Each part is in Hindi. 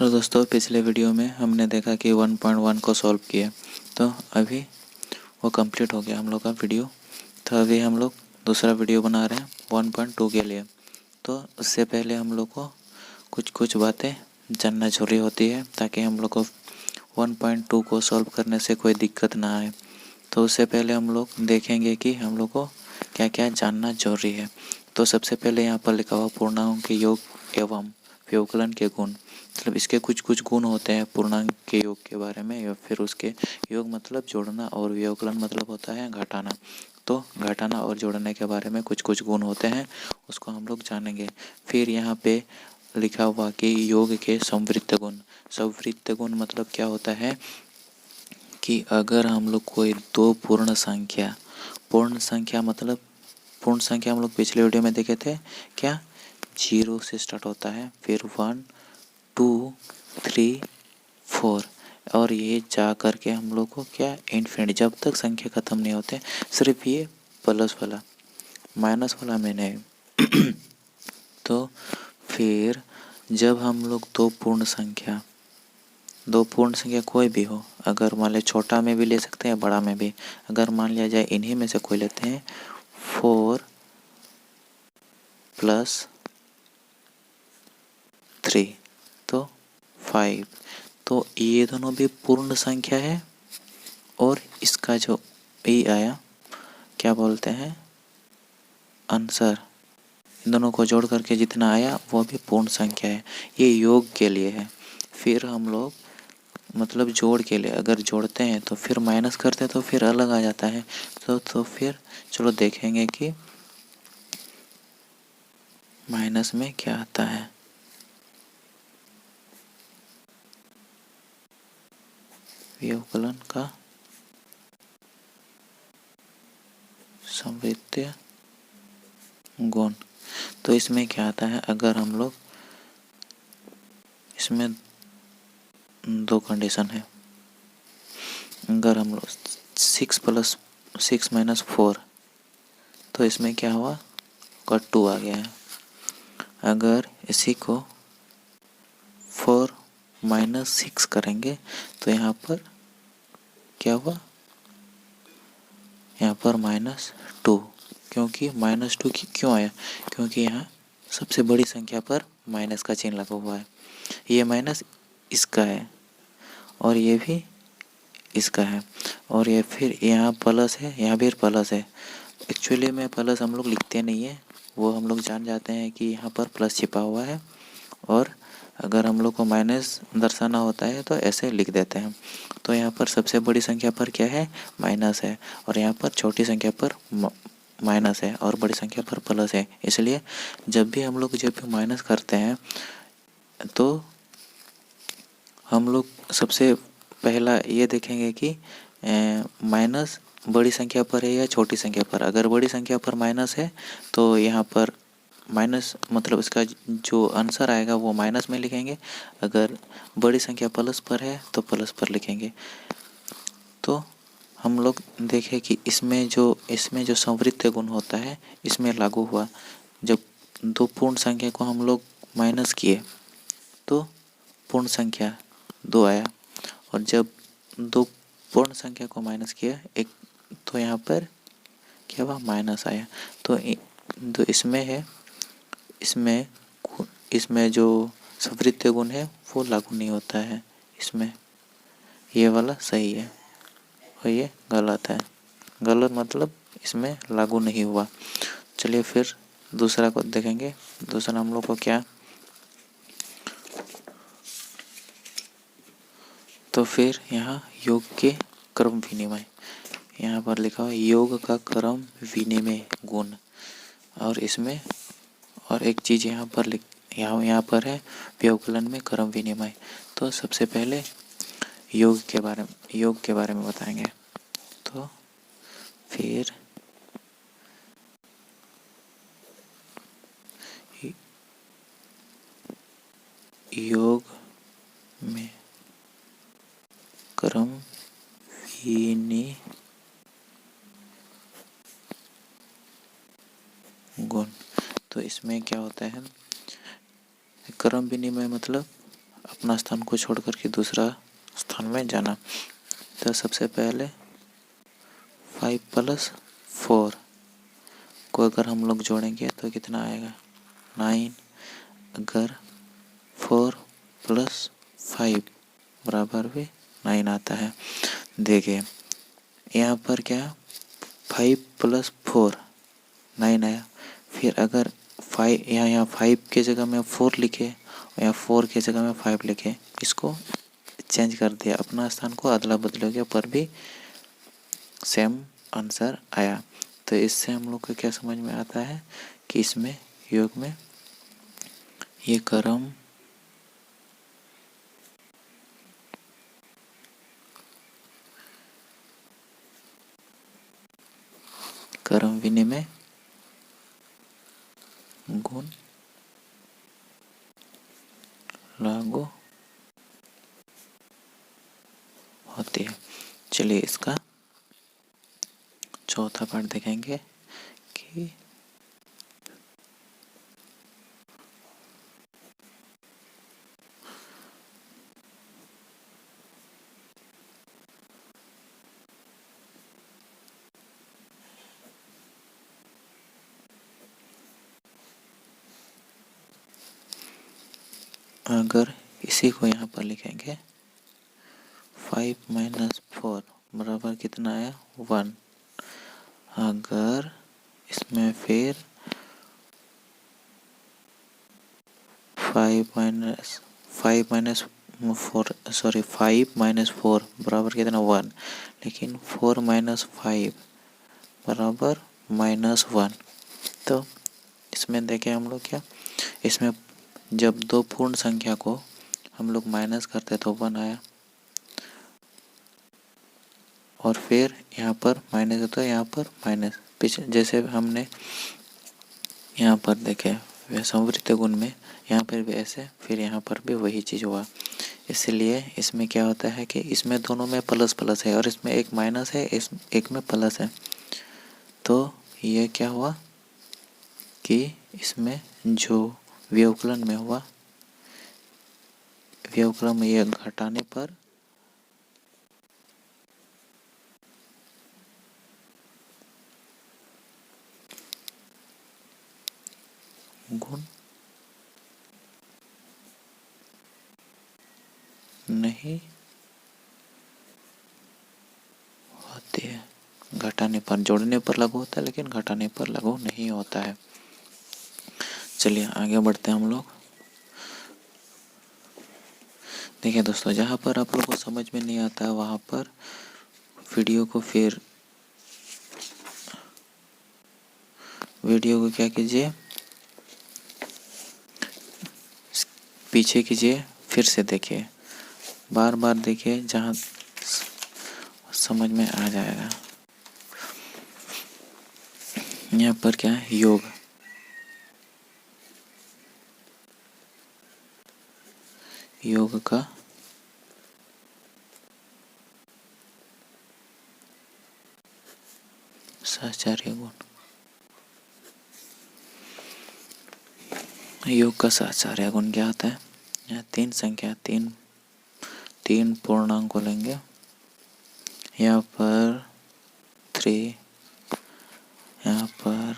हेलो दोस्तों, पिछले वीडियो में हमने देखा कि 1.1 को सॉल्व किया, तो अभी वो कंप्लीट हो गया हम लोग का वीडियो। तो अभी हम लोग दूसरा वीडियो बना रहे हैं 1.2 के लिए। तो उससे पहले हम लोग को कुछ बातें जानना जरूरी होती है ताकि हम लोग को 1.2 को सॉल्व करने से कोई दिक्कत ना आए। तो उससे पहले हम लोग देखेंगे कि हम लोग को क्या क्या जानना जरूरी है। तो सबसे पहले यहाँ पर लिखा हुआ पूर्णांक के योग एवं व्यवकलन के गुण, मतलब इसके कुछ गुण होते हैं पूर्णांक के योग के बारे में, या फिर उसके योग मतलब जोड़ना और व्यवकलन मतलब होता है घटाना। तो घटाना और जोड़ने के बारे में कुछ गुण होते हैं, उसको हम लोग जानेंगे। फिर यहाँ पे लिखा हुआ कि योग के संवृत्त गुण। संवृत्त गुण मतलब क्या होता है कि अगर हम लोग कोई दो पूर्ण संख्या मतलब पूर्ण संख्या हम लोग पिछले वीडियो में देखे थे, क्या 0 से स्टार्ट होता है, फिर 1 2 3 4 और ये जा करके हम लोग को क्या इन्फिनिटी, जब तक संख्या खत्म नहीं होते। सिर्फ ये प्लस वाला माइनस वाला में नहीं। तो फिर जब हम लोग दो पूर्ण संख्या कोई भी हो, अगर मान लिया छोटा में भी ले सकते हैं बड़ा में भी, अगर मान लिया जाए इन्हीं में से कोई लेते हैं 4 + 3 तो 5, तो ये दोनों भी पूर्ण संख्या है। और इसका जो ये आया क्या बोलते हैं आंसर, इन दोनों को जोड़ करके जितना आया वो भी पूर्ण संख्या है। ये योग के लिए है। फिर हम लोग मतलब जोड़ के लिए अगर जोड़ते हैं तो फिर माइनस करते हैं तो फिर अलग आ जाता है। तो फिर चलो देखेंगे कि माइनस में क्या आता है। व्यवकलन का संवृत्तीय गुण, तो इसमें क्या आता है, अगर हम लोग इसमें दो कंडीशन है। अगर हम लोग 6 + 6 - 4 तो इसमें क्या हुआ, का 2 आ गया है। अगर इसी को 4 - 6 करेंगे तो यहाँ पर क्या हुआ, यहाँ पर -2। क्योंकि -2 क्यों आया, क्योंकि यहाँ सबसे बड़ी संख्या पर माइनस का चिन्ह लगा हुआ है। ये माइनस इसका है और ये भी इसका है, और ये फिर यहाँ प्लस है, यहाँ भी प्लस है। एक्चुअली में प्लस हम लोग लिखते नहीं है, वो हम लोग जान जाते हैं कि यहाँ पर प्लस छिपा हुआ है, और अगर हम लोग को माइनस दर्शाना होता है तो ऐसे लिख देते हैं। तो यहाँ पर सबसे बड़ी संख्या पर क्या है, माइनस है, और यहाँ पर छोटी संख्या पर माइनस है और बड़ी संख्या पर प्लस है। इसलिए जब भी माइनस करते हैं तो हम लोग सबसे पहला ये देखेंगे कि माइनस बड़ी संख्या पर है या छोटी संख्या पर। अगर बड़ी संख्या पर माइनस है तो यहाँ पर माइनस मतलब इसका जो आंसर आएगा वो माइनस में लिखेंगे। अगर बड़ी संख्या प्लस पर है तो प्लस पर लिखेंगे। तो हम लोग देखें कि इसमें जो संवृत्तीय गुण होता है इसमें लागू हुआ। जब दो पूर्ण संख्या को हम लोग माइनस किए तो पूर्ण संख्या 2 आया, और जब दो पूर्ण संख्या को माइनस किया एक तो यहाँ पर क्या हुआ, माइनस आया। तो इसमें है, इसमें जो संवृत्तीय गुण है वो लागू नहीं होता है। इसमें ये वाला सही है और ये गलत है। गलत मतलब इसमें लागू नहीं हुआ। चलिए फिर दूसरा को देखेंगे। दूसरा हम लोग को क्या, तो फिर यहाँ योग के क्रम विनिमय, यहाँ पर लिखा हुआ योग का क्रम विनिमय गुण, और इसमें और एक चीज़ यहाँ पर है व्यवकलन में क्रम विनिमय। तो सबसे पहले योग के बारे में बताएंगे। तो फिर योग में क्रम विनिमय गुण, तो इसमें क्या होता है, क्रम विनिमय मतलब अपना स्थान को छोड़ कर के दूसरा स्थान में जाना। तो सबसे पहले 5 + 4 को अगर हम लोग जोड़ेंगे तो कितना आएगा 9। अगर 4 + 5 बराबर भी 9 आता है। देखिए यहाँ पर क्या 5 + 4 9 आया। फिर अगर 5 यहाँ 5 के जगह में 4 लिखे या 4 के जगह में 5 लिखे, इसको चेंज कर दिया, अपना स्थान को अदला बदल गया, पर भी सेम आंसर आया। तो इससे हम लोग को क्या समझ में आता है कि इसमें योग में ये क्रम विनिमय गुण लागू होती है। चलिए इसका चौथा पार्ट देखेंगे कि अगर इसी को यहाँ पर लिखेंगे 5 - 4 बराबर कितना आया 1। अगर इसमें फिर 5 - 4 बराबर कितना 1, लेकिन 4 - 5 बराबर -1। तो इसमें देखें हम लोग क्या, इसमें जब दो पूर्ण संख्या को हम लोग माइनस करते तो 1 आया, और फिर यहाँ पर माइनस होता है, यहाँ पर माइनस, पीछे जैसे हमने यहाँ पर देखे संवृत गुण में, यहाँ पर भी ऐसे, फिर यहाँ पर भी वही चीज़ हुआ। इसलिए इसमें क्या होता है कि इसमें दोनों में प्लस प्लस है और इसमें एक माइनस है, इस एक में प्लस है। तो ये क्या हुआ कि इसमें जो व्यवकलन में हुआ, व्यवकलन में ये घटाने पर गुण नहीं होती है। घटाने पर, जोड़ने पर लागू होता है लेकिन घटाने पर लागू नहीं होता है। चलिए आगे बढ़ते हैं हम लोग। देखिए दोस्तों, जहाँ पर आप लोग को समझ में नहीं आता है वहाँ पर वीडियो को क्या कीजिए, पीछे कीजिए, फिर से देखिए, बार बार देखिए, जहाँ समझ में आ जाएगा। यहाँ पर क्या है योग, योग का सहचार्य गुण, योग का सहचार्य गुण क्या होता है। यहाँ तीन संख्या, तीन पूर्णांक को लेंगे, यहाँ पर 3, यहाँ पर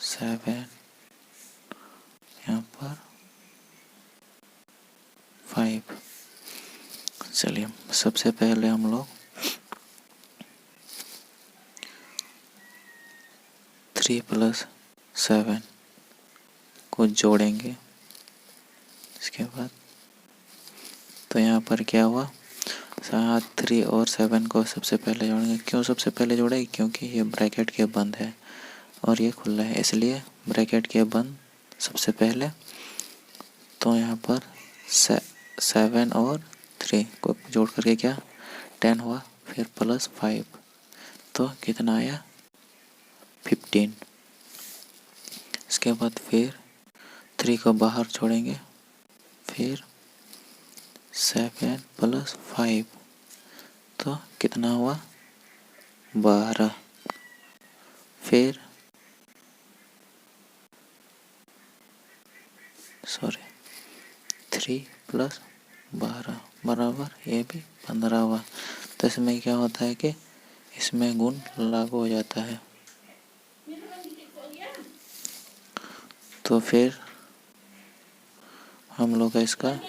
7, यहाँ पर 5। चलिए सबसे पहले हम लोग 3 + 7 को जोड़ेंगे। इसके बाद तो यहाँ पर क्या हुआ, 3 और 7 को सबसे पहले जोड़ेंगे। क्यों सबसे पहले जोड़ेंगे, क्योंकि ये ब्रैकेट के बंद है और ये खुला है, इसलिए ब्रैकेट के बंद सबसे पहले। तो यहाँ पर 7 और 3 को जोड़ करके क्या 10 हुआ, फिर +5, तो कितना आया 15। इसके बाद फिर 3 को बाहर छोड़ेंगे, फिर 7 + 5, तो कितना हुआ 12। फिर 3 3 + 12 बराबर ये भी 15 हुआ। तो इसमें क्या होता है कि इसमें गुण लागू हो जाता है। तो फिर हम लोग इसका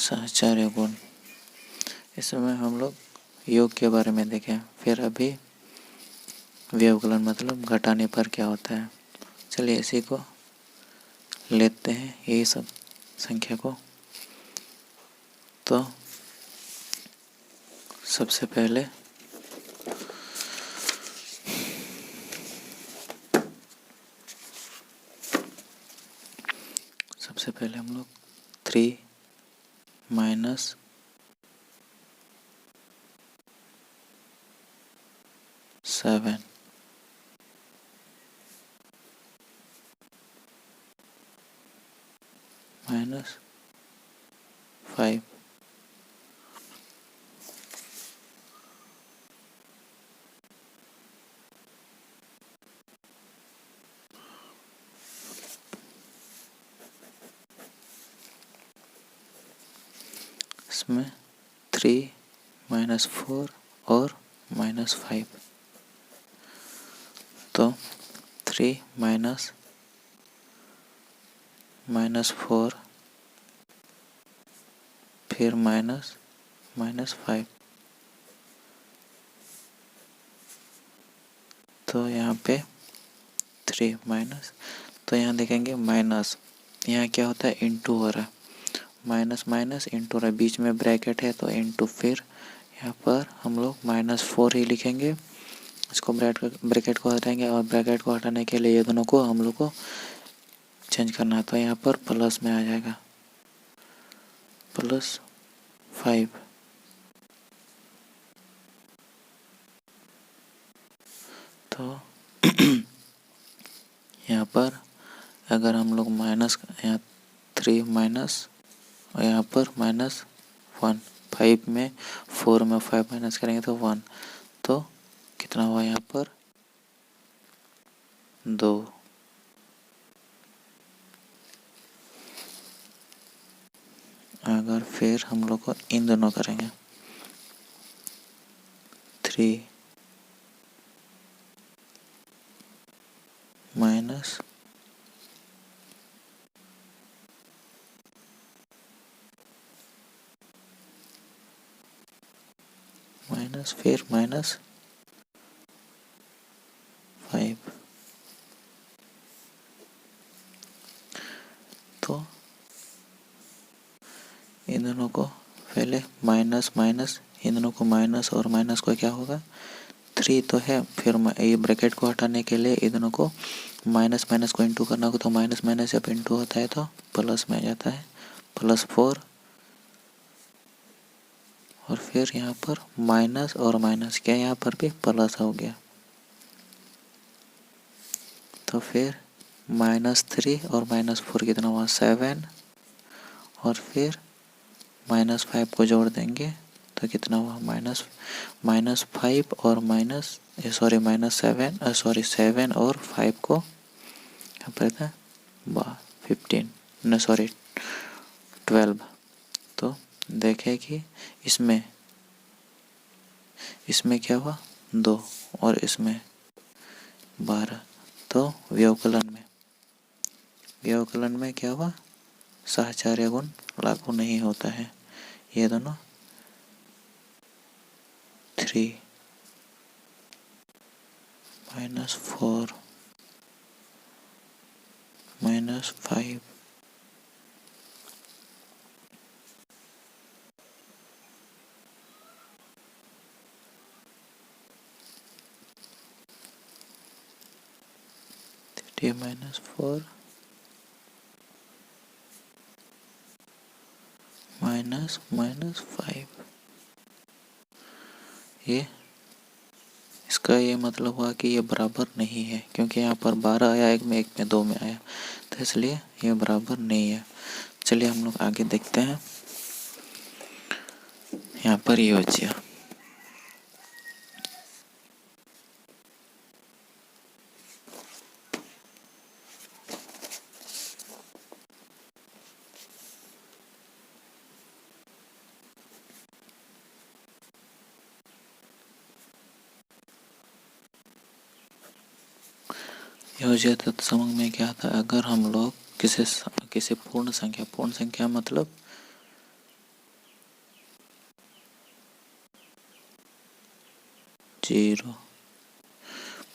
सहचार्य गुण, इसमें हम लोग योग के बारे में देखें। फिर अभी व्यवकलन मतलब घटाने पर क्या होता है। चलिए इसी को लेते हैं, यही सब संख्या को। तो सबसे पहले हम लोग 3 - 7 - 5 इसमें 3 - 4 और -5। तो 3 -4 फिर -5। तो यहाँ पे 3 माइनस, तो यहाँ देखेंगे माइनस, यहाँ क्या होता है इंटू हो रहा है, माइनस माइनस इंटू रहा है, बीच में ब्रैकेट है तो इंटू। फिर यहाँ पर हम लोग -4 ही लिखेंगे, इसको ब्रैकेट को हटाएंगे और ब्रैकेट को हटाने के लिए ये दोनों को हम लोग को चेंज करना है। तो यहाँ पर प्लस में आ जाएगा +5। तो यहाँ पर अगर हम लोग माइनस, यहाँ 3 माइनस और यहाँ पर -1, 5 में 4 में 5 माइनस करेंगे तो 1, तो कितना हुआ यहाँ पर 2। अगर फिर हम लोग को इन दोनों करेंगे 3 माइनस फिर -5, तो इन दोनों को पहले माइनस माइनस, इन दोनों को माइनस और माइनस को क्या होगा 3 तो है, फिर ये ब्रैकेट को हटाने के लिए इन दोनों को माइनस माइनस को इंटू करना होगा। तो माइनस माइनस जब इंटू होता है तो प्लस में आ जाता है, +4। और फिर यहाँ पर माइनस और माइनस क्या, यहाँ पर भी प्लस हो गया। तो फिर -3 और -4 कितना हुआ 7, और फिर -5 को जोड़ देंगे तो कितना हुआ -5 और -7 और 5 को क्या पड़ता है 12। तो देखें कि इसमें क्या हुआ 2 और इसमें 12। तो व्यवकलन में क्या हुआ, सहचार्य गुण लागू नहीं होता है। ये दोनों 3 -4 -5 3 -4 -5। ये इसका ये मतलब हुआ कि ये बराबर नहीं है, क्योंकि यहाँ पर 12 आया, एक में 2 में आया, तो इसलिए ये बराबर नहीं है। चलिए हम लोग आगे देखते हैं। यहाँ पर ये बचिया योज्य तत्समक में क्या था, अगर हम लोग किसी पूर्ण संख्या मतलब जीरो,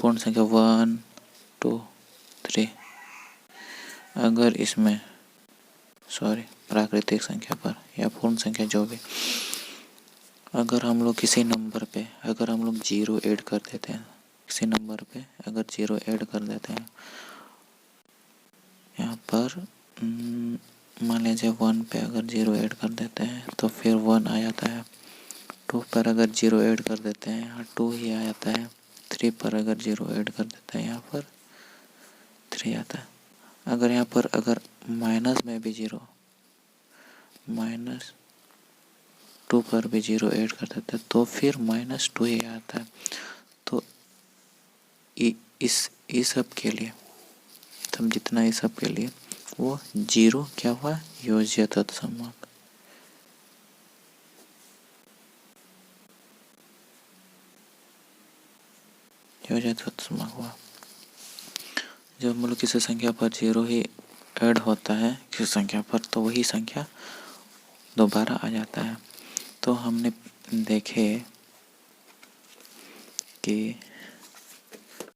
पूर्ण संख्या 1 2 3, अगर इसमें प्राकृतिक संख्या पर या पूर्ण संख्या जो भी, अगर हम लोग किसी नंबर पे अगर हम लोग जीरो ऐड कर देते हैं, किसी नंबर पे अगर जीरो ऐड कर देते हैं, यहाँ पर मान लीजिए 1 पे अगर जीरो ऐड कर देते हैं तो फिर 1 आ जाता है। 2 पर अगर जीरो ऐड कर देते हैं, यहाँ 2 ही आ जाता है। 3 पर अगर जीरो ऐड कर देते हैं, यहाँ पर 3 आता है। अगर यहाँ पर अगर माइनस में भी जीरो, -2 पर भी जीरो ऐड कर देते हैं तो फिर -2 ही आता है। तो इस सब के लिए तब जितना इस सब के लिए वो जीरो क्या हुआ, योज्य तत्समक। योज्य तत्समक हुआ। जब हम लोग किसी संख्या पर जीरो ही ऐड होता है किसी संख्या पर, तो वही संख्या दोबारा आ जाता है। तो हमने देखे कि